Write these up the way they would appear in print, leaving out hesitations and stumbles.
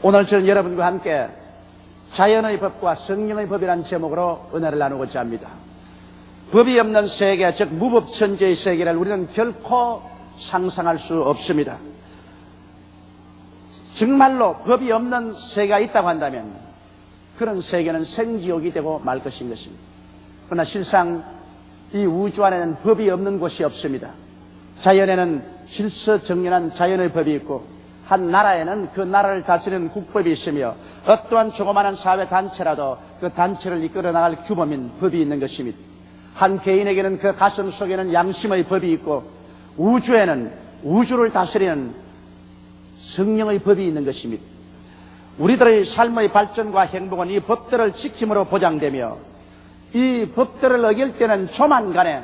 오늘 저는 여러분과 함께 자연의 법과 성령의 법이라는 제목으로 은혜를 나누고자 합니다. 법이 없는 세계, 즉 무법천지의 세계를 우리는 결코 상상할 수 없습니다. 정말로 법이 없는 세계가 있다고 한다면 그런 세계는 생지옥이 되고 말 것인 것입니다. 그러나 실상 이 우주 안에는 법이 없는 곳이 없습니다. 자연에는 질서정연한 자연의 법이 있고 한 나라에는 그 나라를 다스리는 국법이 있으며 어떠한 조그마한 사회단체라도 그 단체를 이끌어 나갈 규범인 법이 있는 것입니다. 한 개인에게는 그 가슴 속에는 양심의 법이 있고 우주에는 우주를 다스리는 성령의 법이 있는 것입니다. 우리들의 삶의 발전과 행복은 이 법들을 지킴으로 보장되며 이 법들을 어길 때는 조만간에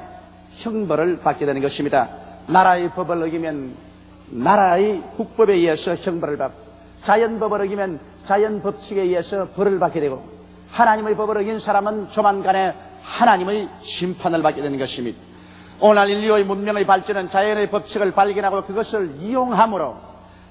형벌을 받게 되는 것입니다. 나라의 법을 어기면 나라의 국법에 의해서 형벌을 받고 자연법을 어기면 자연 법칙에 의해서 벌을 받게 되고 하나님의 법을 어긴 사람은 조만간에 하나님의 심판을 받게 되는 것입니다. 오늘 인류의 문명의 발전은 자연의 법칙을 발견하고 그것을 이용함으로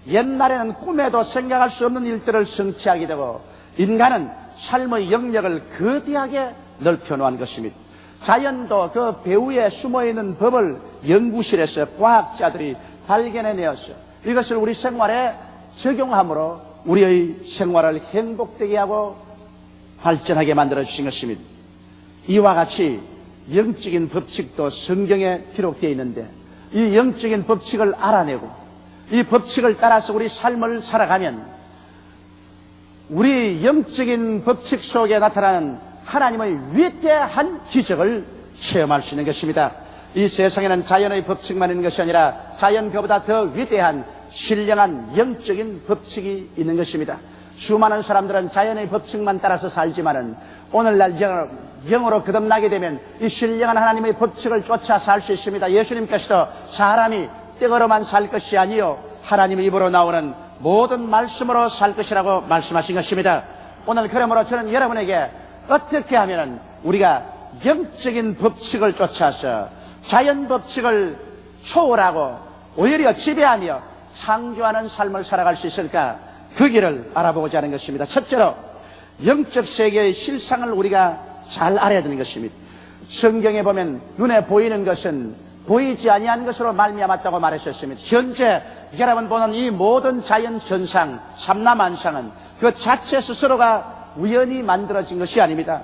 옛날에는 꿈에도 생각할 수 없는 일들을 성취하게 되고 인간은 삶의 영역을 거대하게 넓혀놓은 것입니다. 자연도 그 배후에 숨어있는 법을 연구실에서 과학자들이 발견해내었어요. 이것을 우리 생활에 적용함으로 우리의 생활을 행복되게 하고 발전하게 만들어주신 것입니다. 이와 같이 영적인 법칙도 성경에 기록되어 있는데 이 영적인 법칙을 알아내고 이 법칙을 따라서 우리 삶을 살아가면 우리 영적인 법칙 속에 나타나는 하나님의 위대한 기적을 체험할 수 있는 것입니다. 이 세상에는 자연의 법칙만 있는 것이 아니라 자연 그보다 더 위대한 신령한 영적인 법칙이 있는 것입니다. 수많은 사람들은 자연의 법칙만 따라서 살지만은 오늘날 영으로 거듭나게 되면 이 신령한 하나님의 법칙을 쫓아 살 수 있습니다. 예수님께서도 사람이 떡으로만 살 것이 아니요 하나님의 입으로 나오는 모든 말씀으로 살 것이라고 말씀하신 것입니다. 오늘 그러므로 저는 여러분에게 어떻게 하면 우리가 영적인 법칙을 쫓아서 자연 법칙을 초월하고 오히려 지배하며 창조하는 삶을 살아갈 수 있을까? 그 길을 알아보고자 하는 것입니다. 첫째로 영적 세계의 실상을 우리가 잘 알아야 되는 것입니다. 성경에 보면 눈에 보이는 것은 보이지 아니한 것으로 말미암았다고 말하셨습니다. 현재 여러분 보는 이 모든 자연 현상, 삼라만상은 그 자체 스스로가 우연히 만들어진 것이 아닙니다.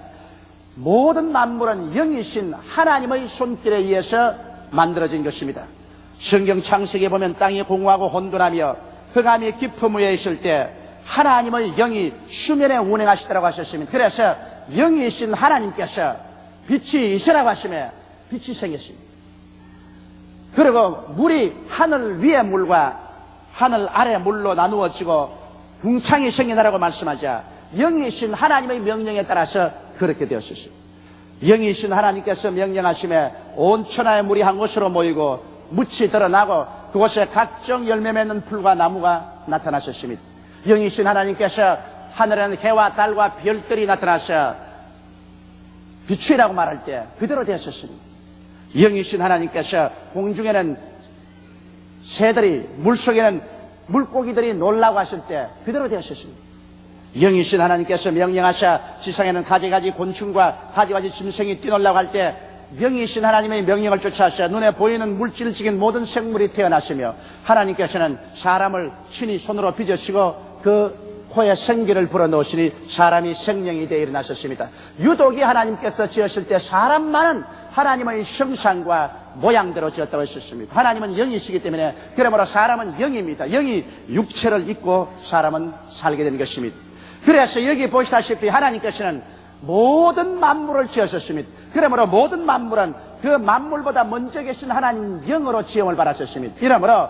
모든 만물은 영이신 하나님의 손길에 의해서 만들어진 것입니다. 성경 창세기에 보면 땅이 공허하고 혼돈하며 흑암이 깊음 위에 있을 때 하나님의 영이 수면에 운행하시더라고 하셨습니다. 그래서 영이신 하나님께서 빛이 있으라고 하시며 빛이 생겼습니다. 그리고 물이 하늘 위의 물과 하늘 아래 물로 나누어지고 궁창이 생겨나라고 말씀하자 영이신 하나님의 명령에 따라서 그렇게 되었습니다. 영이신 하나님께서 명령하심에 온 천하의 물이 한 곳으로 모이고 묻이 드러나고 그곳에 각종 열매 맺는 풀과 나무가 나타나셨습니다. 영이신 하나님께서 하늘에는 해와 달과 별들이 나타나서 빛이라고 말할 때 그대로 되었습니다. 영이신 하나님께서 공중에는 새들이 물속에는 물고기들이 놀라고 하실 때 그대로 되었습니다. 영이신 하나님께서 명령하셔 지상에는 가지가지 곤충과 가지가지 짐승이 뛰놀라고 할 때 영이신 하나님의 명령을 쫓아서 눈에 보이는 물질적인 모든 생물이 태어났으며 하나님께서는 사람을 친히 손으로 빚으시고 그 코에 생기를 불어넣으시니 사람이 생명이 되어 일어나셨습니다. 유독이 하나님께서 지으실 때 사람만은 하나님의 형상과 모양대로 지었다고 했었습니다. 하나님은 영이시기 때문에 그러므로 사람은 영입니다. 영이 육체를 입고 사람은 살게 된 것입니다. 그래서 여기 보시다시피 하나님께서는 모든 만물을 지으셨습니다. 그러므로 모든 만물은 그 만물보다 먼저 계신 하나님 영으로 지음을 받았었습니다. 이러므로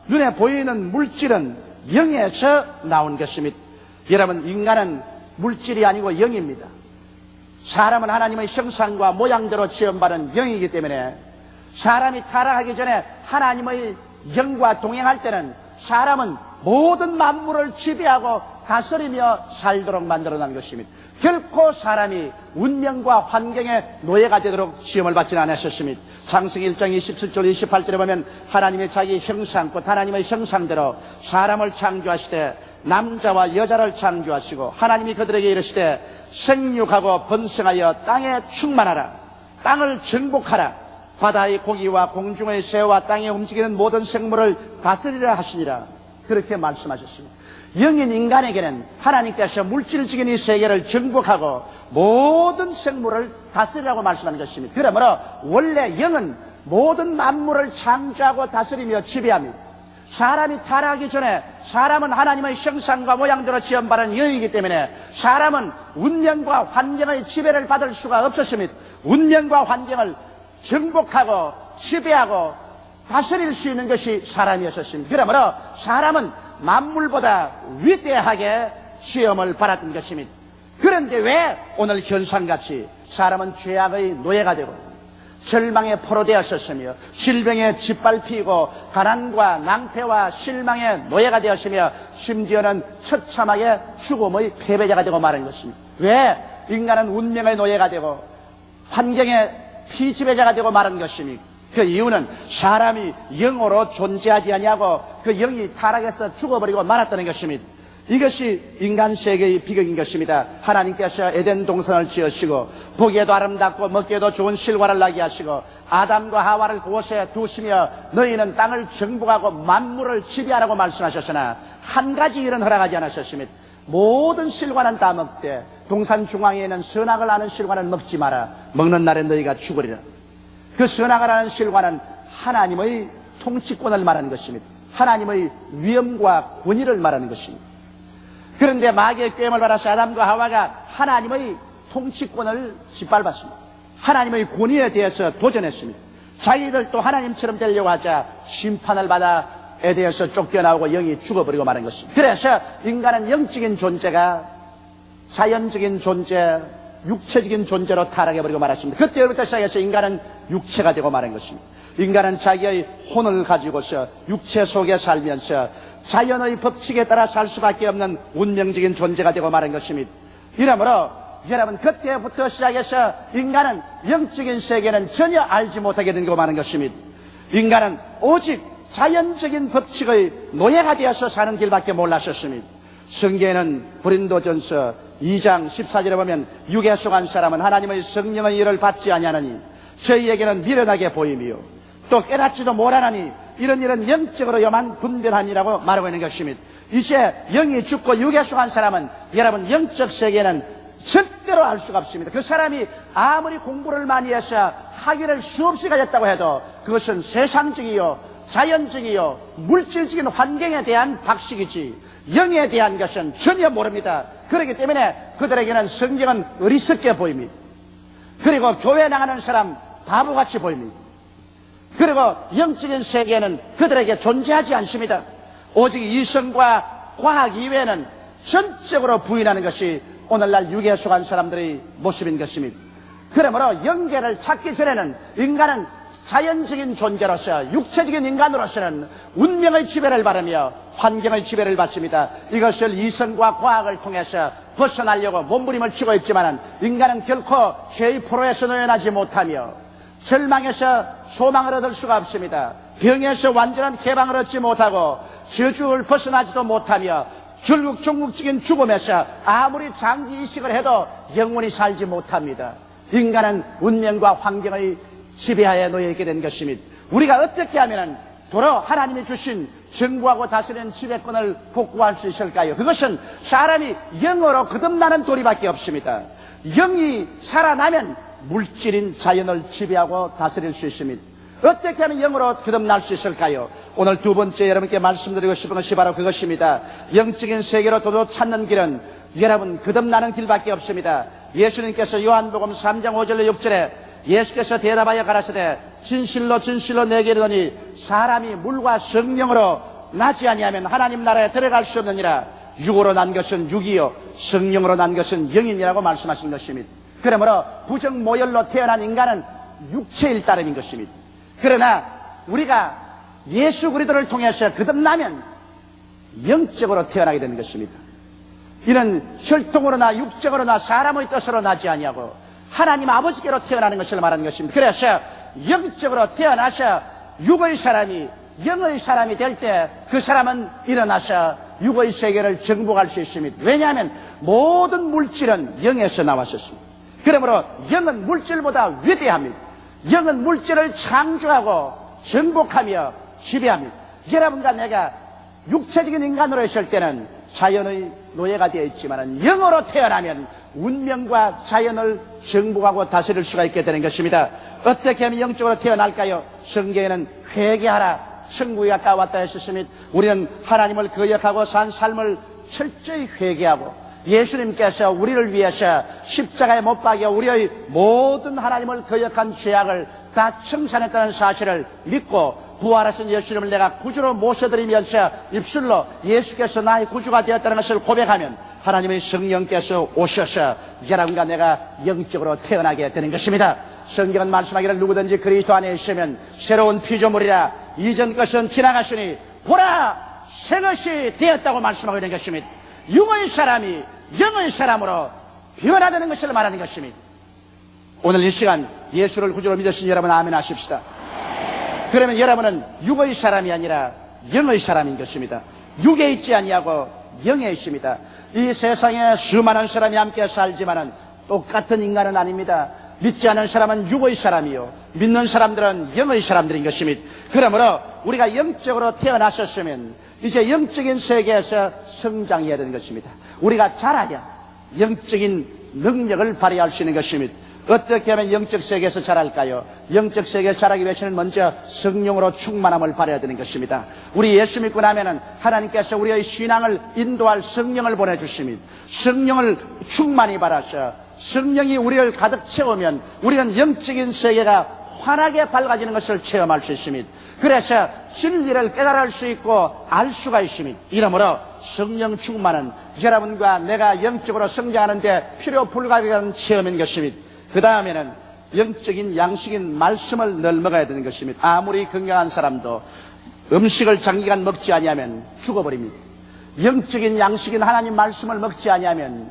눈에 보이는 물질은 영에서 나온 것입니다. 여러분 인간은 물질이 아니고 영입니다. 사람은 하나님의 형상과 모양대로 지음받은 영이기 때문에 사람이 타락하기 전에 하나님의 영과 동행할 때는 사람은 모든 만물을 지배하고 다스리며 살도록 만들어낸 것입니다. 결코 사람이 운명과 환경의 노예가 되도록 시험을 받지는 않았었습니다. 창세기 1장 27절 28절에 보면 하나님의 자기 형상 곧 하나님의 형상대로 사람을 창조하시되 남자와 여자를 창조하시고 하나님이 그들에게 이르시되 생육하고 번성하여 땅에 충만하라. 땅을 정복하라. 바다의 고기와 공중의 새와 땅에 움직이는 모든 생물을 다스리라 하시니라. 그렇게 말씀하셨습니다. 영인 인간에게는 하나님께서 물질적인 이 세계를 정복하고 모든 생물을 다스리라고 말씀하는 것입니다. 그러므로 원래 영은 모든 만물을 창조하고 다스리며 지배합니다. 사람이 타락하기 전에 사람은 하나님의 형상과 모양대로 지음받은 영이기 때문에 사람은 운명과 환경의 지배를 받을 수가 없었습니다. 운명과 환경을 정복하고 지배하고 다스릴 수 있는 것이 사람이었습니다. 그러므로 사람은 만물보다 위대하게 시험을 받았던 것입니다. 그런데 왜 오늘 현상같이 사람은 죄악의 노예가 되고 절망의 포로 되었었으며 질병에 짓밟히고 가난과 낭패와 실망의 노예가 되었으며 심지어는 처참하게 죽음의 패배자가 되고 마는 것입니다. 왜 인간은 운명의 노예가 되고 환경의 피지배자가 되고 마는 것입니까? 그 이유는 사람이 영으로 존재하지 아니하고 그 영이 타락해서 죽어버리고 말았다는 것입니다. 이것이 인간 세계의 비극인 것입니다. 하나님께서 에덴 동산을 지으시고 보기에도 아름답고 먹기에도 좋은 실과를 나게 하시고 아담과 하와를 그곳에 두시며 너희는 땅을 정복하고 만물을 지배하라고 말씀하셨으나 한 가지 일은 허락하지 않으셨습니다. 모든 실과는 다 먹되 동산 중앙에 있는 선악을 아는 실과는 먹지 마라. 먹는 날에 너희가 죽으리라. 그 선악을 아는 실과는 하나님의 통치권을 말하는 것입니다. 하나님의 위엄과 권위를 말하는 것입니다. 그런데 마귀의 꾀임을 받아서 아담과 하와가 하나님의 통치권을 짓밟았습니다. 하나님의 권위에 대해서 도전했습니다. 자기들도 하나님처럼 되려고 하자 심판을 받아 에덴에서 쫓겨나오고 영이 죽어버리고 마는 것입니다. 그래서 인간은 영적인 존재가 자연적인 존재, 육체적인 존재로 타락해버리고 말았습니다. 그때부터 시작해서 인간은 육체가 되고 마는 것입니다. 인간은 자기의 혼을 가지고서 육체 속에 살면서 자연의 법칙에 따라 살 수밖에 없는 운명적인 존재가 되고 마는 것입니다. 이러므로 여러분 그때부터 시작해서 인간은 영적인 세계는 전혀 알지 못하게 된 거 마는 것입니다. 인간은 오직 자연적인 법칙의 노예가 되어서 사는 길밖에 몰랐었습니다. 성경에는 고린도전서 2장 14절에 보면 육에 속한 사람은 하나님의 성령의 일을 받지 아니하느니 저희에게는 미련하게 보이며 또 깨닫지도 못하나니 이런 일은 영적으로만 분별하니라고 말하고 있는 것입니다. 이제 영이 죽고 육에 속한 사람은 여러분 영적 세계는 절대로 알 수가 없습니다. 그 사람이 아무리 공부를 많이 해서 학위를 수없이 가졌다고 해도 그것은 세상적이요 자연적이요 물질적인 환경에 대한 박식이지 영에 대한 것은 전혀 모릅니다. 그렇기 때문에 그들에게는 성경은 어리석게 보입니다. 그리고 교회 나가는 사람 바보같이 보입니다. 그리고 영적인 세계는 그들에게 존재하지 않습니다. 오직 이성과 과학 이외에는 전적으로 부인하는 것이 오늘날 육에 속한 사람들의 모습인 것입니다. 그러므로 영계를 찾기 전에는 인간은 자연적인 존재로서 육체적인 인간으로서는 운명의 지배를 받으며 환경의 지배를 받습니다. 이것을 이성과 과학을 통해서 벗어나려고 몸부림을 치고 있지만 인간은 결코 죄의 포로에서 놓여나지 못하며 절망에서 소망을 얻을 수가 없습니다. 병에서 완전한 개방을 얻지 못하고 저주를 벗어나지도 못하며 결국 종국적인 죽음에서 아무리 장기 이식을 해도 영원히 살지 못합니다. 인간은 운명과 환경의 지배하에 놓여있게 된 것입니다. 우리가 어떻게 하면 도로 하나님이 주신 정부하고 다스리는 지배권을 복구할 수 있을까요? 그것은 사람이 영으로 거듭나는 도리밖에 없습니다. 영이 살아나면 물질인 자연을 지배하고 다스릴 수 있습니다. 어떻게 하면 영으로 거듭날 수 있을까요? 오늘 두 번째 여러분께 말씀드리고 싶은 것이 바로 그것입니다. 영적인 세계로 도로 찾는 길은 여러분 거듭나는 길밖에 없습니다. 예수님께서 요한복음 3장 5절로 6절에 예수께서 대답하여 가라사대 진실로 진실로 내게 이르노니 사람이 물과 성령으로 나지 아니하면 하나님 나라에 들어갈 수 없느니라. 육으로 난 것은 육이요 성령으로 난 것은 영이니라고 말씀하신 것입니다. 그러므로 부정모혈로 태어난 인간은 육체일 따름인 것입니다. 그러나 우리가 예수 그리스도를 통해서 거듭나면 영적으로 태어나게 되는 것입니다. 이는 혈통으로나 육적으로나 사람의 뜻으로 나지 아니하고 하나님 아버지께로 태어나는 것을 말하는 것입니다. 그래서 영적으로 태어나서 육의 사람이 영의 사람이 될 때 그 사람은 일어나서 육의 세계를 정복할 수 있습니다. 왜냐하면 모든 물질은 영에서 나왔었습니다. 그러므로 영은 물질보다 위대합니다. 영은 물질을 창조하고 정복하며 지배합니다. 여러분과 내가 육체적인 인간으로 있을 때는 자연의 노예가 되어 있지만 영으로 태어나면 운명과 자연을 정복하고 다스릴 수가 있게 되는 것입니다. 어떻게 하면 영적으로 태어날까요? 성경에는 회개하라, 천국이 가까웠다 했습니다. 우리는 하나님을 거역하고 산 삶을 철저히 회개하고 예수님께서 우리를 위해서 십자가에 못 박여 우리의 모든 하나님을 거역한 죄악을 다 청산했다는 사실을 믿고 부활하신 예수님을 내가 구주로 모셔드리면서 입술로 예수께서 나의 구주가 되었다는 것을 고백하면 하나님의 성령께서 오셔서 여러분과 내가 영적으로 태어나게 되는 것입니다. 성경은 말씀하기를 누구든지 그리스도 안에 있으면 새로운 피조물이라 이전 것은 지나갔으니 보라 새 것이 되었다고 말씀하고 있는 것입니다. 육의 사람이 영의 사람으로 변화되는 것을 말하는 것입니다. 오늘 이 시간 예수를 구주로 믿으신 여러분 아멘 하십시다. 그러면 여러분은 육의 사람이 아니라 영의 사람인 것입니다. 육에 있지 아니하고 영에 있습니다. 이 세상에 수많은 사람이 함께 살지만은 똑같은 인간은 아닙니다. 믿지 않는 사람은 육의 사람이요 믿는 사람들은 영의 사람들인 것입니다. 그러므로 우리가 영적으로 태어났었으면 이제 영적인 세계에서 성장해야 되는 것입니다. 우리가 자라야 영적인 능력을 발휘할 수 있는 것입니다. 어떻게 하면 영적 세계에서 자랄까요? 영적 세계에서 자라기 위해서는 먼저 성령으로 충만함을 발휘해야 되는 것입니다. 우리 예수 믿고 나면은 하나님께서 우리의 신앙을 인도할 성령을 보내주십니다. 성령을 충만히 받아서 성령이 우리를 가득 채우면 우리는 영적인 세계가 환하게 밝아지는 것을 체험할 수 있습니다. 그래서 진리를 깨달을 수 있고 알 수가 있습니다. 이러므로 성령 충만은 여러분과 내가 영적으로 성장하는데 필요 불가피한 체험인 것입니다. 그 다음에는 영적인 양식인 말씀을 늘 먹어야 되는 것입니다. 아무리 건강한 사람도 음식을 장기간 먹지 아니하면 죽어버립니다. 영적인 양식인 하나님 말씀을 먹지 아니하면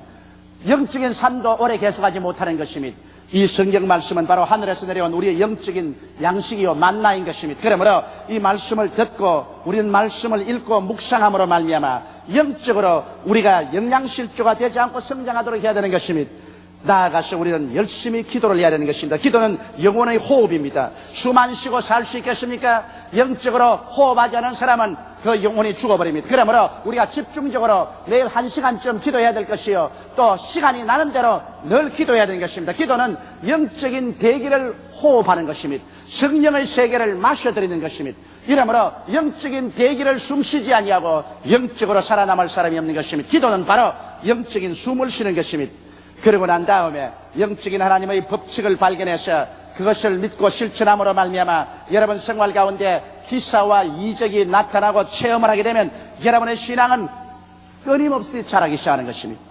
영적인 삶도 오래 계속하지 못하는 것입니다. 이 성경 말씀은 바로 하늘에서 내려온 우리의 영적인 양식이요 만나인 것입니다. 그러므로 이 말씀을 듣고 우리는 말씀을 읽고 묵상함으로 말미암아 영적으로 우리가 영양실조가 되지 않고 성장하도록 해야 되는 것입니다. 나아가서 우리는 열심히 기도를 해야 되는 것입니다. 기도는 영혼의 호흡입니다. 숨 안 쉬고 살 수 있겠습니까? 영적으로 호흡하지 않은 사람은 그 영혼이 죽어버립니다. 그러므로 우리가 집중적으로 매일 1시간쯤 기도해야 될 것이요 또 시간이 나는 대로 늘 기도해야 되는 것입니다. 기도는 영적인 대기를 호흡하는 것입니다. 성령의 세계를 마셔드리는 것입니다. 이러므로 영적인 대기를 숨쉬지 아니하고 영적으로 살아남을 사람이 없는 것입니다. 기도는 바로 영적인 숨을 쉬는 것입니다. 그러고 난 다음에 영적인 하나님의 법칙을 발견해서 그것을 믿고 실천함으로 말미암아 여러분 생활 가운데 기사와 이적이 나타나고 체험을 하게 되면 여러분의 신앙은 끊임없이 자라기 시작하는 것입니다.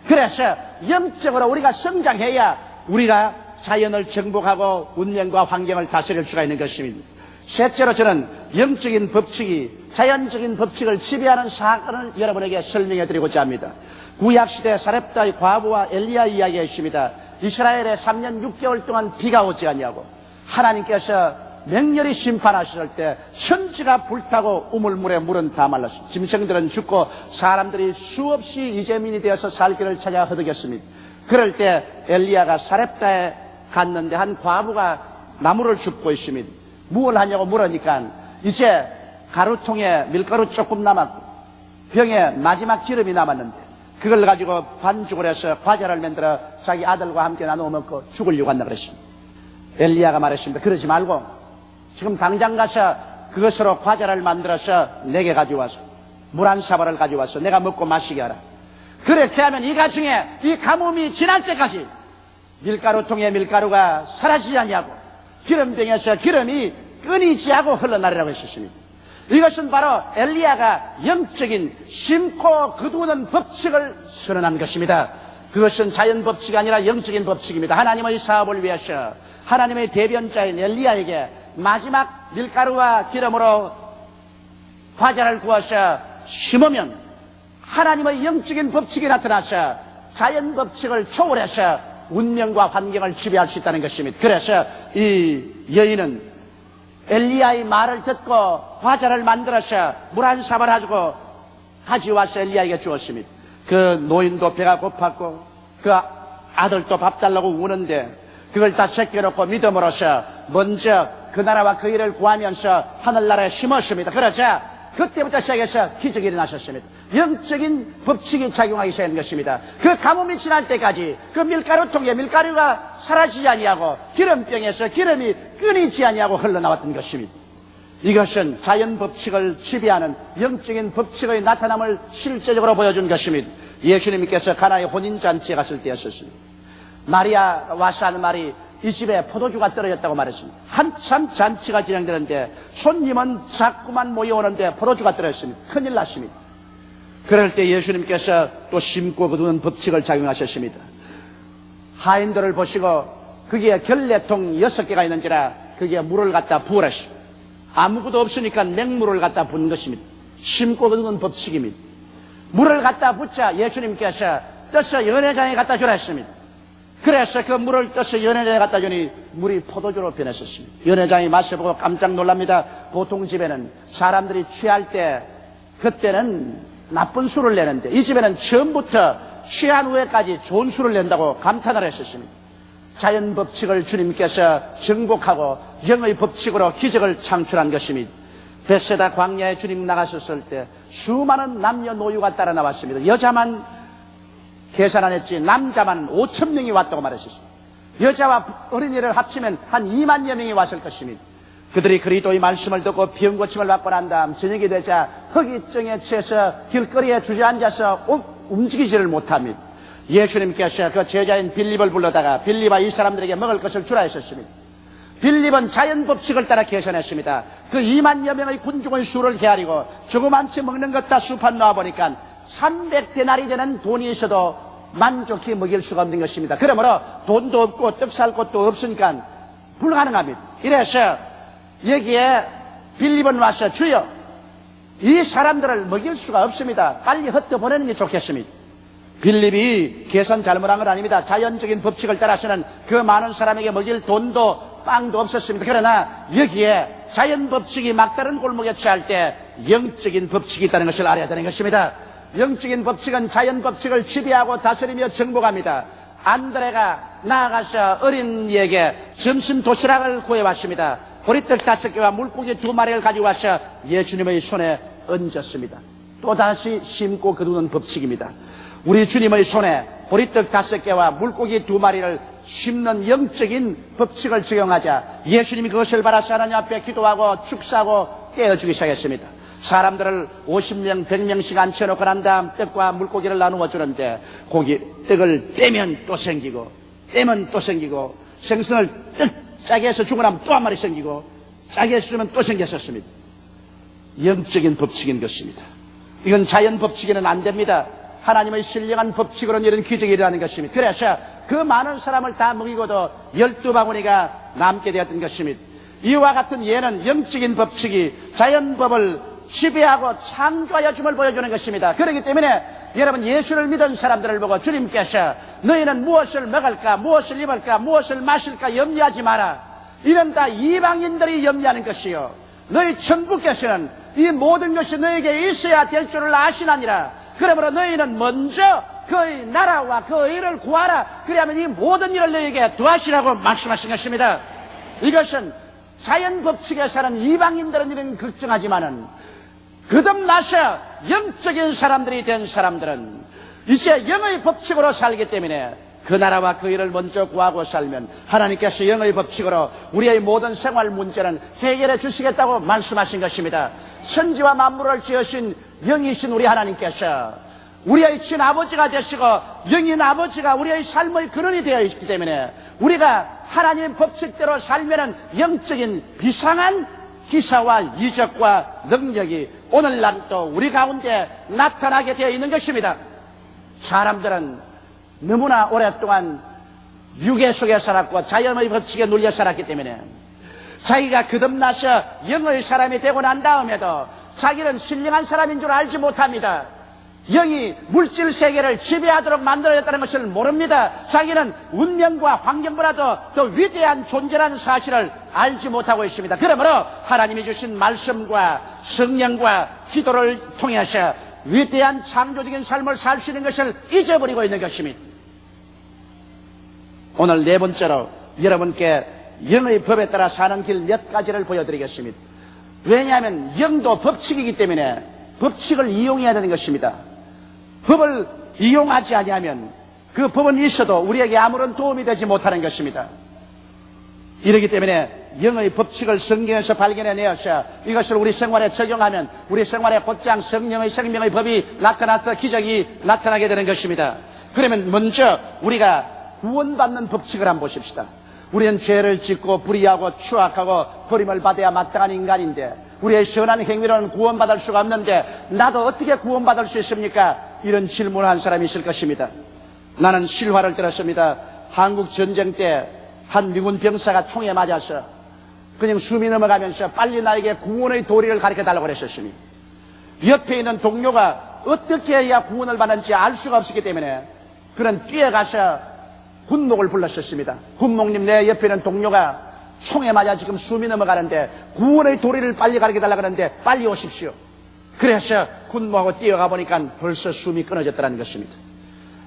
그래서 영적으로 우리가 성장해야 우리가 자연을 정복하고 운명과 환경을 다스릴 수가 있는 것입니다. 셋째로 저는 영적인 법칙이 자연적인 법칙을 지배하는 사건을 여러분에게 설명해 드리고자 합니다. 구약시대 사렙다의 과부와 엘리야 이야기가 있습니다. 이스라엘에 3년 6개월 동안 비가 오지 아니하고 하나님께서 맹렬히 심판하셨을 때 천지가 불타고 우물물에 물은 다 말랐습니다. 짐승들은 죽고 사람들이 수없이 이재민이 되어서 살 길을 찾아 허덕였습니다. 그럴 때 엘리야가 사렙다에 갔는데 한 과부가 나무를 줍고 있습니다. 무엇을 하냐고 물으니까 이제 가루통에 밀가루 조금 남았고 병에 마지막 기름이 남았는데 그걸 가지고 반죽을 해서 과자를 만들어 자기 아들과 함께 나누어 먹고 죽으려고 한다 그랬습니다. 엘리야가 말했습니다. 그러지 말고 지금 당장 가서 그것으로 과자를 만들어서 내게 가져와서 물 한 사발을 가져와서 내가 먹고 마시게 하라. 그렇게 하면 이 가정에 이 가뭄이 지날 때까지 밀가루통에 밀가루가 사라지지 아니하고 기름병에서 기름이 끊이지 하고 흘러나리라고 했었습니다. 이것은 바로 엘리야가 영적인 심고 거두는 법칙을 선언한 것입니다. 그것은 자연 법칙이 아니라 영적인 법칙입니다. 하나님의 사업을 위해서 하나님의 대변자인 엘리야에게 마지막 밀가루와 기름으로 과자를 구워서 심으면 하나님의 영적인 법칙이 나타나서 자연 법칙을 초월해서 운명과 환경을 지배할 수 있다는 것입니다. 그래서 이 여인은 엘리야의 말을 듣고 과자를 만들어서 물 한 사발 가지고 가져와서 엘리야에게 주었습니다. 그 노인도 배가 고팠고 그 아들도 밥 달라고 우는데 그걸 다 제껴놓고 믿음으로써 먼저 그 나라와 그 일을 구하면서 하늘나라에 심었습니다. 그러자 그때부터 시작해서 기적이 일어나셨습니다. 영적인 법칙이 작용하기 시작한 것입니다. 그 가뭄이 지날 때까지 그 밀가루통에 밀가루가 사라지지 아니하고 기름병에서 기름이 끊이지 아니하고 흘러나왔던 것입니다. 이것은 자연 법칙을 지배하는 영적인 법칙의 나타남을 실제적으로 보여준 것입니다. 예수님께서 가나의 혼인잔치에 갔을 때였었습니다. 마리아 와서 하는 말이 이 집에 포도주가 떨어졌다고 말했습니다. 한참 잔치가 진행되는데 손님은 자꾸만 모여오는데 포도주가 떨어졌습니다. 큰일 났습니다. 그럴 때 예수님께서 또 심고 거두는 법칙을 작용하셨습니다. 하인들을 보시고 거기에 결례통 6개가 있는지라 거기에 물을 갖다 부으셨습니다. 아무것도 없으니까 맹물을 갖다 붓는 것입니다. 심고 거두는 법칙입니다. 물을 갖다 붓자 예수님께서 떠서 연회장에 갖다 주라 했습니다. 그래서 그 물을 떠서 연회장에 갖다 주니 물이 포도주로 변했었습니다. 연회장이 마셔보고 깜짝 놀랍니다. 보통 집에는 사람들이 취할 때 그때는 나쁜 술을 내는데 이 집에는 처음부터 취한 후에까지 좋은 술을 낸다고 감탄을 했었습니다. 자연 법칙을 주님께서 정복하고 영의 법칙으로 기적을 창출한 것입니다. 벳세다 광야에 주님 나가셨을 때 수많은 남녀노유가 따라 나왔습니다. 여자만 계산 안 했지 남자만 5,000명이 왔다고 말했었습니다. 여자와 어린이를 합치면 한 2만여 명이 왔을 것입니다. 그들이 그리스도의 말씀을 듣고 병 고침을 받고 난 다음 저녁이 되자 허기증에 취해서 길거리에 주저앉아서 움직이지를 못합니다. 예수님께서 그 제자인 빌립을 불러다가 빌립아 이 사람들에게 먹을 것을 주라 했었습니다. 빌립은 자연 법칙을 따라 계산했습니다. 그 2만여 명의 군중의 수를 헤아리고 조그만치 먹는 것 다 수판 놓아보니까 300데나리 되는 돈이 있어도 만족히 먹일 수가 없는 것입니다. 그러므로 돈도 없고 떡 살 것도 없으니까 불가능합니다. 이래서 여기에 빌립은 와서 주여 이 사람들을 먹일 수가 없습니다. 빨리 흩어보내는 게 좋겠습니다. 빌립이 계산 잘못한 건 아닙니다. 자연적인 법칙을 따라서는 그 많은 사람에게 먹일 돈도 빵도 없었습니다. 그러나 여기에 자연 법칙이 막다른 골목에 취할 때 영적인 법칙이 있다는 것을 알아야 되는 것입니다. 영적인 법칙은 자연 법칙을 지배하고 다스리며 정복합니다. 안드레가 나아가서 어린이에게 점심 도시락을 구해왔습니다. 보리떡 5개와 물고기 2마리를 가지고 와서 예수님의 손에 얹었습니다. 또다시 심고 거두는 법칙입니다. 우리 주님의 손에 보리떡 5개와 물고기 2마리를 심는 영적인 법칙을 적용하자 예수님이 그것을 바라서 하나님 앞에 기도하고 축사하고 깨어주기 시작했습니다. 사람들을 50명, 100명씩 앉혀놓고 난 다음 떡과 물고기를 나누어 주는데 떡을 떼면 또 생기고 떼면 또 생기고 생선을 떡 짜게 해서 주고 나면 또 한 마리 생기고 짜게 해서 주면 또 생겼었습니다. 영적인 법칙인 것입니다. 이건 자연 법칙에는 안 됩니다. 하나님의 신령한 법칙으로는 이런 기적이 일어나는 것입니다. 그래서 그 많은 사람을 다 먹이고도 12바구니가 남게 되었던 것입니다. 이와 같은 예는 영적인 법칙이 자연법을 지배하고 창조하여 줌을 보여주는 것입니다. 그렇기 때문에 여러분 예수를 믿은 사람들을 보고 주님께서 너희는 무엇을 먹을까 무엇을 입을까 무엇을 마실까 염려하지 마라. 이는 다 이방인들이 염려하는 것이요 너희 천부께서는 이 모든 것이 너에게 있어야 될 줄을 아시나니라. 그러므로 너희는 먼저 그의 나라와 그의 일을 구하라. 그리하면 이 모든 일을 너희에게 도하시라고 말씀하신 것입니다. 이것은 자연 법칙에 사는 이방인들은 이런 걱정하지만은 거듭나서 영적인 사람들이 된 사람들은 이제 영의 법칙으로 살기 때문에 그 나라와 그 일을 먼저 구하고 살면 하나님께서 영의 법칙으로 우리의 모든 생활 문제는 해결해 주시겠다고 말씀하신 것입니다. 천지와 만물을 지으신 영이신 우리 하나님께서 우리의 친아버지가 되시고 영인 아버지가 우리의 삶의 근원이 되어 있기 때문에 우리가 하나님의 법칙대로 살면은 영적인 비상한 기사와 이적과 능력이 오늘날 또 우리 가운데 나타나게 되어 있는 것입니다. 사람들은 너무나 오랫동안 육의 속에 살았고 자연의 법칙에 눌려 살았기 때문에 자기가 거듭나서 영의 사람이 되고 난 다음에도 자기는 신령한 사람인 줄 알지 못합니다. 영이 물질 세계를 지배하도록 만들어졌다는 것을 모릅니다. 자기는 운명과 환경보다도 더 위대한 존재라는 사실을 알지 못하고 있습니다. 그러므로 하나님이 주신 말씀과 성령과 기도를 통해서 위대한 창조적인 삶을 살 수 있는 것을 잊어버리고 있는 것입니다. 오늘 네 번째로 여러분께 영의 법에 따라 사는 길 몇 가지를 보여드리겠습니다. 왜냐하면 영도 법칙이기 때문에 법칙을 이용해야 되는 것입니다. 법을 이용하지 아니하면 그 법은 있어도 우리에게 아무런 도움이 되지 못하는 것입니다. 이렇기 때문에 영의 법칙을 성경에서 발견해내어서 이것을 우리 생활에 적용하면 우리 생활에 곧장 성령의 생명의 법이 나타나서 기적이 나타나게 되는 것입니다. 그러면 먼저 우리가 구원받는 법칙을 한번 보십시다. 우리는 죄를 짓고 불의하고 추악하고 버림을 받아야 마땅한 인간인데 우리의 선한 행위로는 구원받을 수가 없는데 나도 어떻게 구원받을 수 있습니까? 이런 질문을 한 사람이 있을 것입니다. 나는 실화를 들었습니다. 한국 전쟁 때 한 미군 병사가 총에 맞아서 그냥 숨이 넘어가면서 빨리 나에게 구원의 도리를 가르쳐달라고 그랬었습니다. 옆에 있는 동료가 어떻게 해야 구원을 받는지 알 수가 없었기 때문에 그는 뛰어가서 군목을 불렀었습니다. 군목님, 내 옆에 있는 동료가 총에 맞아 지금 숨이 넘어가는데 구원의 도리를 빨리 가르쳐달라고 하는데 빨리 오십시오. 그래서 군목하고 뛰어가 보니까 벌써 숨이 끊어졌다는 것입니다.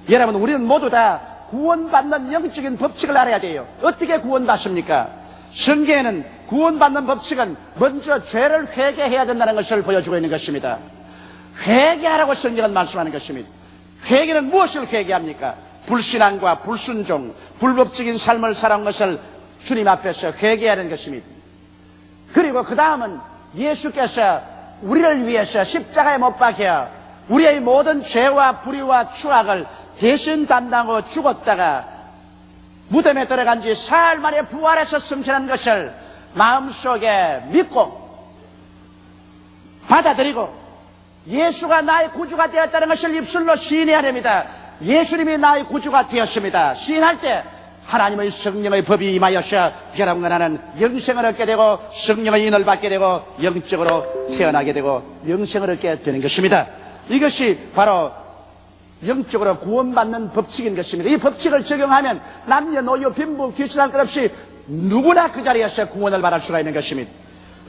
여러분, 우리는 모두 다 구원받는 영적인 법칙을 알아야 돼요. 어떻게 구원받습니까? 성경에는 구원받는 법칙은 먼저 죄를 회개해야 된다는 것을 보여주고 있는 것입니다. 회개하라고 성경은 말씀하는 것입니다. 회개는 무엇을 회개합니까? 불신앙과 불순종, 불법적인 삶을 살아온 것을 주님 앞에서 회개하는 것입니다. 그리고 그 다음은 예수께서 우리를 위해서 십자가에 못 박혀 우리의 모든 죄와 불의와 추악을 대신 담당하고 죽었다가 무덤에 들어간 지 사흘 만에 부활해서 승천한 것을 마음속에 믿고 받아들이고 예수가 나의 구주가 되었다는 것을 입술로 시인해야 됩니다. 예수님이 나의 구주가 되었습니다. 시인할 때 하나님의 성령의 법이 임하여서 여러분과 나는 영생을 얻게 되고 성령의 인을 받게 되고 영적으로 태어나게 되고 영생을 얻게 되는 것입니다. 이것이 바로 영적으로 구원받는 법칙인 것입니다. 이 법칙을 적용하면 남녀노소 빈부 귀신할 것 없이 누구나 그 자리에서 구원을 받을 수가 있는 것입니다.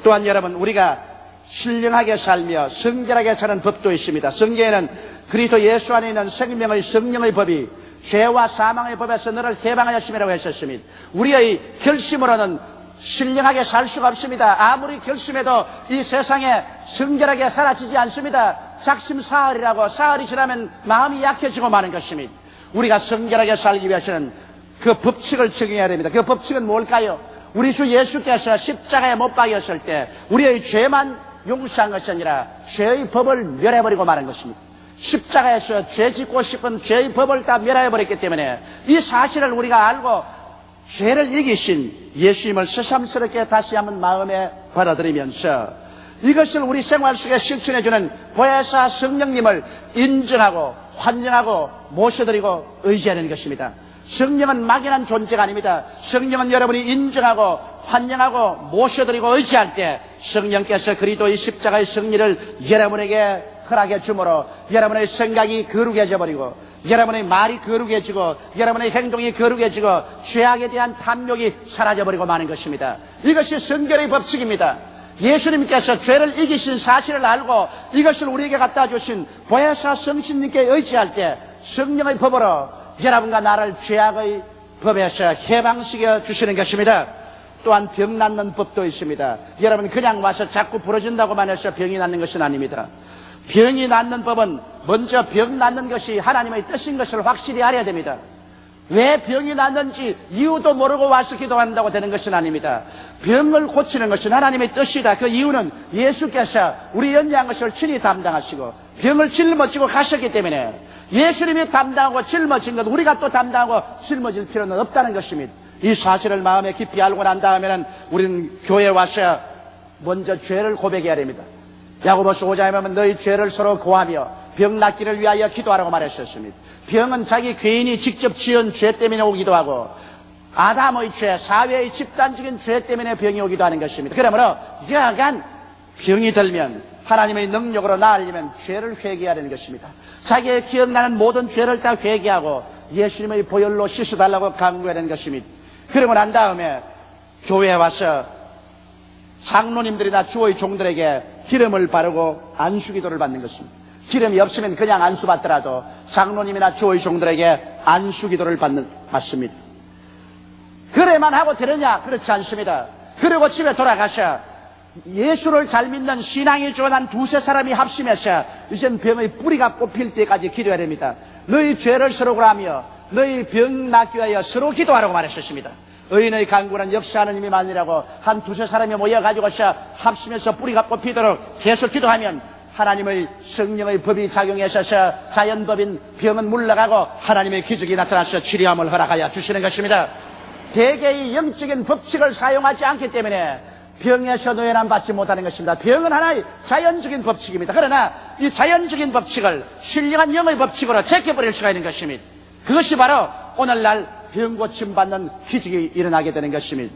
또한 여러분, 우리가 신령하게 살며 성결하게 사는 법도 있습니다. 성경에는 그리스도 예수 안에 있는 생명의 성령의 법이 죄와 사망의 법에서 너를 해방하였음이라고 했었습니다. 우리의 결심으로는 신령하게 살 수가 없습니다. 아무리 결심해도 이 세상에 성결하게 사라지지 않습니다. 작심사흘이라고 사흘이 지나면 마음이 약해지고 마는 것입니다. 우리가 성결하게 살기 위해서는 그 법칙을 적용해야 됩니다. 그 법칙은 뭘까요? 우리 주 예수께서 십자가에 못 박였을 때 우리의 죄만 용서한 것이 아니라 죄의 법을 멸해버리고 마는 것입니다. 십자가에서 죄 짓고 싶은 죄의 법을 다 멸해버렸기 때문에 이 사실을 우리가 알고 죄를 이기신 예수님을 새삼스럽게 다시 한번 마음에 받아들이면서 이것을 우리 생활 속에 실천해주는 보혜사 성령님을 인정하고 환영하고 모셔드리고 의지하는 것입니다. 성령은 막연한 존재가 아닙니다. 성령은 여러분이 인정하고 환영하고 모셔드리고 의지할 때 성령께서 그리스도의 십자가의 승리를 여러분에게 허락해 주므로 여러분의 생각이 거룩해져 버리고 여러분의 말이 거룩해지고 여러분의 행동이 거룩해지고 죄악에 대한 탐욕이 사라져버리고 마는 것입니다. 이것이 성결의 법칙입니다. 예수님께서 죄를 이기신 사실을 알고 이것을 우리에게 갖다 주신 보혜사 성신님께 의지할 때 성령의 법으로 여러분과 나를 죄악의 법에서 해방시켜 주시는 것입니다. 또한 병 낫는 법도 있습니다. 여러분, 그냥 와서 자꾸 부러진다고만 해서 병이 낫는 것은 아닙니다. 병이 낫는 법은 먼저 병 낫는 것이 하나님의 뜻인 것을 확실히 알아야 됩니다. 왜 병이 낫는지 이유도 모르고 와서 기도한다고 되는 것은 아닙니다. 병을 고치는 것은 하나님의 뜻이다. 그 이유는 예수께서 우리 연약한 것을 친히 담당하시고 병을 짊어지고 가셨기 때문에 예수님이 담당하고 짊어진 것 우리가 또 담당하고 짊어질 필요는 없다는 것입니다. 이 사실을 마음에 깊이 알고 난 다음에는 우리는 교회에 와서 먼저 죄를 고백해야 됩니다. 야고보서 5장에 보면 너희 죄를 서로 고하며 병 낫기를 위하여 기도하라고 말했었습니다. 병은 자기 개인이 직접 지은 죄 때문에 오기도 하고 아담의 죄, 사회의 집단적인 죄 때문에 병이 오기도 하는 것입니다. 그러므로 여하간 병이 들면 하나님의 능력으로 나으려면 죄를 회개해야 되는 것입니다. 자기의 기억나는 모든 죄를 다 회개하고 예수님의 보혈로 씻어달라고 강구해야 되는 것입니다. 그러고 난 다음에 교회에 와서 장로님들이나 주의 종들에게 기름을 바르고 안수기도를 받는 것입니다. 기름이 없으면 그냥 안수 받더라도 장로님이나 주의 종들에게 안수 기도를 받습니다. 그래만 하고 되느냐? 그렇지 않습니다. 그리고 집에 돌아가셔 예수를 잘 믿는 신앙이 좋은 한 두세 사람이 합심해서 이젠 병의 뿌리가 뽑힐 때까지 기도해야 됩니다. 너희 죄를 서로 고하며 너희 병 낫기 위하여 서로 기도하라고 말했었습니다. 의인의 간구는 역시 하느님이 만이라고 한 두세 사람이 모여가지고서 합심해서 뿌리가 뽑히도록 계속 기도하면 하나님의 성령의 법이 작용해서 자연법인 병은 물러가고 하나님의 기적이 나타나서 치료함을 허락하여 주시는 것입니다. 대개의 영적인 법칙을 사용하지 않기 때문에 병에서 노예남 받지 못하는 것입니다. 병은 하나의 자연적인 법칙입니다. 그러나 이 자연적인 법칙을 신령한 영의 법칙으로 제껴버릴 수가 있는 것입니다. 그것이 바로 오늘날 병 고침 받는 기적이 일어나게 되는 것입니다.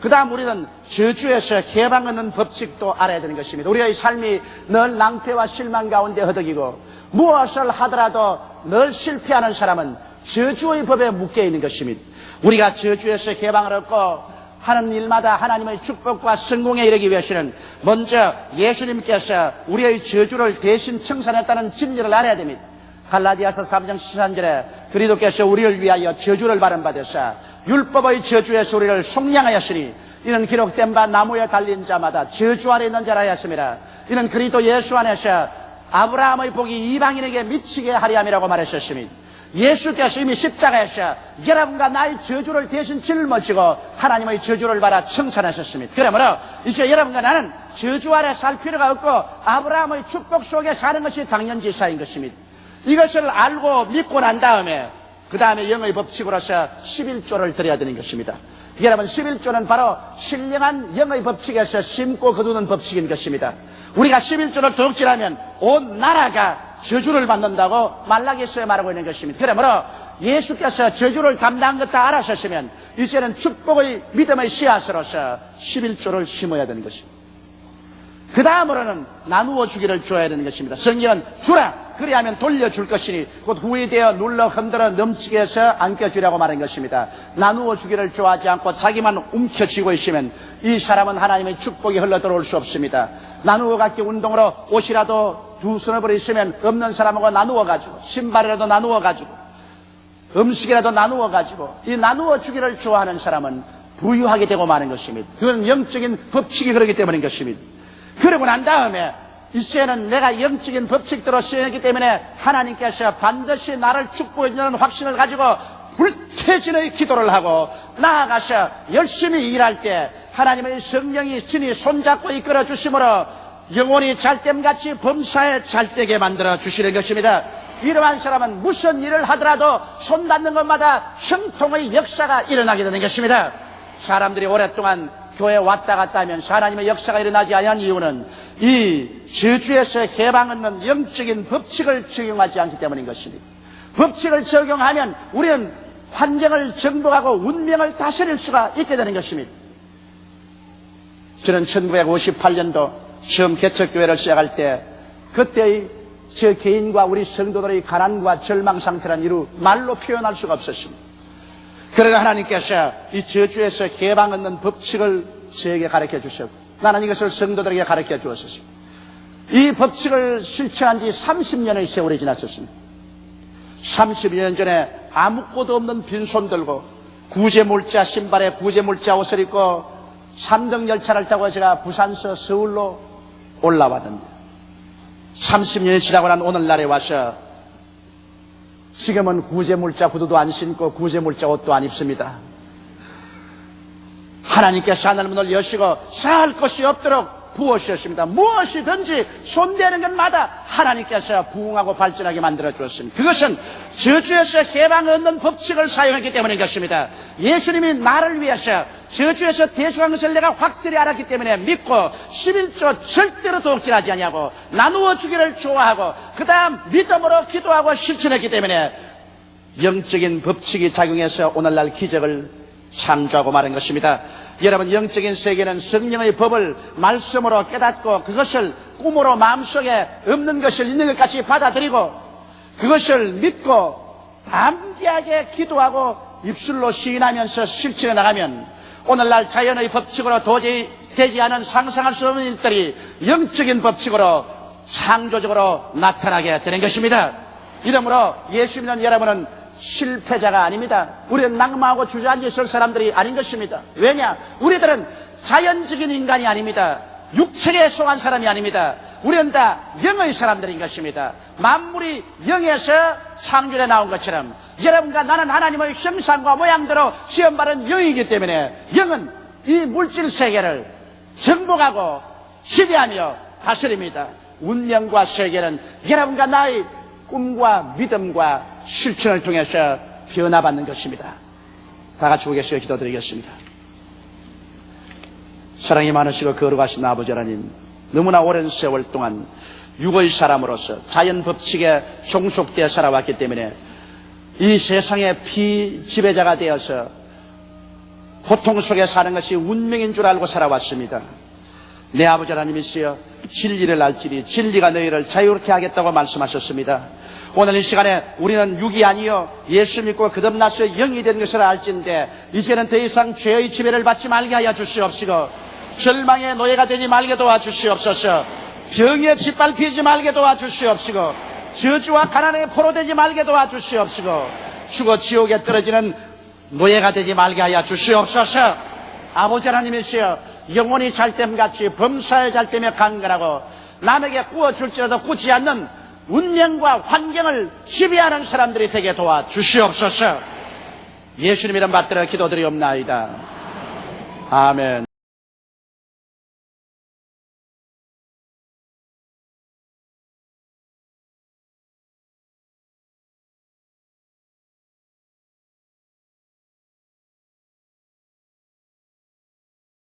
그 다음 우리는 저주에서 해방 얻는 법칙도 알아야 되는 것입니다. 우리의 삶이 늘 낭패와 실망 가운데 허덕이고 무엇을 하더라도 늘 실패하는 사람은 저주의 법에 묶여 있는 것입니다. 우리가 저주에서 해방을 얻고 하는 일마다 하나님의 축복과 성공에 이르기 위해서는 먼저 예수님께서 우리의 저주를 대신 청산했다는 진리를 알아야 됩니다. 갈라디아서 3장 13절에 그리스도께서 우리를 위하여 저주를 받으사 율법의 저주에서 우리를 속량하였으니 이는 기록된 바 나무에 달린 자마다 저주 아래 있는 자라 하였습니다. 이는 그리스도 예수 안에서 아브라함의 복이 이방인에게 미치게 하리 함이라고 말하셨습니다. 예수께서 이미 십자가에서 여러분과 나의 저주를 대신 짊어지고 하나님의 저주를 받아 청산하셨습니다. 그러므로 이제 여러분과 나는 저주 아래 살 필요가 없고 아브라함의 축복 속에 사는 것이 당연지사인 것입니다. 이것을 알고 믿고 난 다음에 그 다음에 영의 법칙으로서 11조를 드려야 되는 것입니다. 여러분 11조는 바로 신령한 영의 법칙에서 심고 거두는 법칙인 것입니다. 우리가 11조를 도둑질하면 온 나라가 저주를 받는다고 말라기서에 말하고 있는 것입니다. 그러므로 예수께서 저주를 담당한 것 다 알아셨으면 이제는 축복의 믿음의 씨앗으로서 11조를 심어야 되는 것입니다. 그 다음으로는 나누어 주기를 줘야 되는 것입니다. 성경은 주라 그리하면 돌려줄 것이니 곧 후회되어 눌러 흔들어 넘치게 해서 안겨주라고 말한 것입니다. 나누어 주기를 좋아하지 않고 자기만 움켜쥐고 있으면 이 사람은 하나님의 축복이 흘러 들어올 수 없습니다. 나누어 갖기 운동으로 옷이라도 두 손을 버리시면 없는 사람하고 나누어 가지고 신발이라도 나누어 가지고 음식이라도 나누어 가지고 이 나누어 주기를 좋아하는 사람은 부유하게 되고 마는 것입니다. 그건 영적인 법칙이 그렇기 때문인 것입니다. 그러고 난 다음에 이제는 내가 영적인 법칙대로 쓰였기 때문에 하나님께서 반드시 나를 축복해 주는 확신을 가지고 불태진의 기도를 하고 나아가서 열심히 일할 때 하나님의 성령이 친히 손잡고 이끌어 주심으로 영혼이 잘됨같이 범사에 잘되게 만들어 주시는 것입니다. 이러한 사람은 무슨 일을 하더라도 손 닿는 것마다 형통의 역사가 일어나게 되는 것입니다. 사람들이 오랫동안 교회에 왔다 갔다 하면서 하나님의 역사가 일어나지 않은 이유는 이 저주에서 해방 얻는 영적인 법칙을 적용하지 않기 때문인 것입니다. 법칙을 적용하면 우리는 환경을 정복하고 운명을 다스릴 수가 있게 되는 것입니다. 저는 1958년도 처음 개척교회를 시작할 때 그때의 저 개인과 우리 성도들의 가난과 절망 상태란 이루 말로 표현할 수가 없었습니다. 그러나 하나님께서 이 저주에서 해방 얻는 법칙을 저에게 가르쳐 주셨고 나는 이것을 성도들에게 가르쳐 주었습니다. 이 법칙을 실천한 지 30년의 세월이 지났었습니다. 30년 전에 아무것도 없는 빈손 들고 구제물자 신발에 구제물자 옷을 입고 3등 열차를 타고 제가 부산서 서울로 올라왔는데 30년이 지나고 난 오늘날에 와서 지금은 구제물자 구두도 안 신고 구제물자 옷도 안 입습니다. 하나님께서 하늘문을 여시고 살 것이 없도록 부어주셨습니다. 무엇이든지 손대는 것마다 하나님께서 부흥하고 발전하게 만들어 주었습니다. 그것은 저주에서 해방 얻는 법칙을 사용했기 때문인 것입니다. 예수님이 나를 위해서 저주에서 대속한 것을 내가 확실히 알았기 때문에 믿고 11조 절대로 도둑질하지 아니하고 나누어 주기를 좋아하고 그 다음 믿음으로 기도하고 실천했기 때문에 영적인 법칙이 작용해서 오늘날 기적을 창조하고 말한 것입니다. 여러분 영적인 세계는 성령의 법을 말씀으로 깨닫고 그것을 꿈으로 마음속에 없는 것을 있는 것 같이 받아들이고 그것을 믿고 담대하게 기도하고 입술로 시인하면서 실천해 나가면 오늘날 자연의 법칙으로 도저히 되지 않은 상상할 수 없는 일들이 영적인 법칙으로 창조적으로 나타나게 되는 것입니다. 이러므로 예수 믿는 여러분은 실패자가 아닙니다. 우리는 낙마하고 주저앉아 있을 사람들이 아닌 것입니다. 왜냐? 우리들은 자연적인 인간이 아닙니다. 육체에 속한 사람이 아닙니다. 우리는 다 영의 사람들인 것입니다. 만물이 영에서 창조해 나온 것처럼 여러분과 나는 하나님의 형상과 모양대로 시험받은 영이기 때문에 영은 이 물질 세계를 정복하고 지배하며 다스립니다. 운명과 세계는 여러분과 나의 꿈과 믿음과 실천을 통해서 변화받는 것입니다. 다 같이 고개서 기도드리겠습니다. 사랑이 많으시고 거룩하신 아버지 하나님, 너무나 오랜 세월 동안 육의 사람으로서 자연 법칙에 종속되어 살아왔기 때문에 이 세상의 피지배자가 되어서 고통 속에 사는 것이 운명인 줄 알고 살아왔습니다. 내 아버지 하나님이시여, 진리를 알지니 진리가 너희를 자유롭게 하겠다고 말씀하셨습니다. 오늘 이 시간에 우리는 육이 아니요 예수 믿고 거듭나서 영이 된 것을 알지인데 이제는 더 이상 죄의 지배를 받지 말게 하여 주시옵시고, 절망의 노예가 되지 말게 도와주시옵소서. 병에 짓밟히지 말게 도와주시옵시고, 저주와 가난에 포로되지 말게 도와주시옵시고, 죽어 지옥에 떨어지는 노예가 되지 말게 하여 주시옵소서. 아버지 하나님이시여, 영혼이 잘됨같이 범사에 잘되며 강건하고 남에게 구워줄지라도 꾸지 않는 운명과 환경을 지배하는 사람들이 되게 도와주시옵소서. 예수님 이름 받들어 기도드리옵나이다. 아멘.